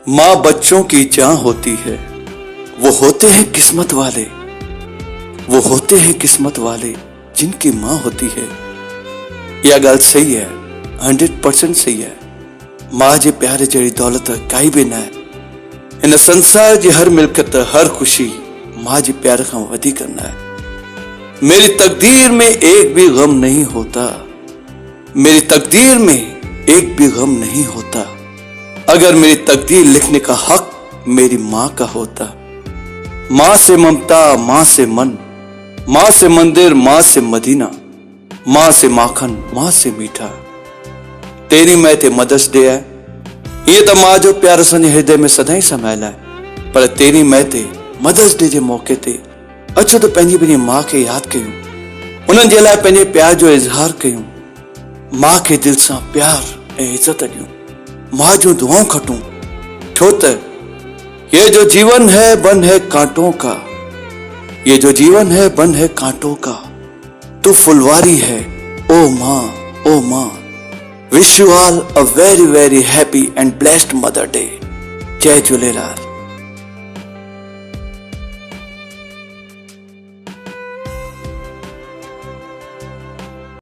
माँ बच्चों की जान होती है। वो होते हैं किस्मत वाले, वो होते हैं किस्मत वाले जिनकी माँ होती है। यह गल सही है, 100% सही है। माँ जे प्यार जड़ी दौलत काई भी ना है। इन संसार जी हर मिल्कत हर खुशी माँ जे प्यार का वधी करना है। मेरी तकदीर में एक भी गम नहीं होता, मेरी तकदीर में एक भी गम नहीं होता। अगर मेरी तकदीर लिखने का हक मेरी माँ का होता। माँ से ममता, माँ से मन, माँ से मंदिर, माँ से मदीना, माँ से माखन, माँ से मीठा। तेरी मैं ते मदर्स डे है। ये तो माँ जो प्यार असांजे हृदय में सदाई समायल है। पर तेरी मैं ते मदर्स डे जे मौके ते अचो तो पंहिंजी माँ के याद कयूं, उन्हनि जे लाइ पंहिंजे प्यार जो इज़हार कयूं। माँ के दिल से प्यार ऐं इज्जत ॾियूं, माँ जो दुआऊं खटूं। छो त ये जो जीवन है बन है कांटों का, ये जो जीवन है बन है कांटों का। तू फुलवारी है ओ माँ, ओ माँ। Wish you all a very very happy and blessed mother day. जय झूलेलाल।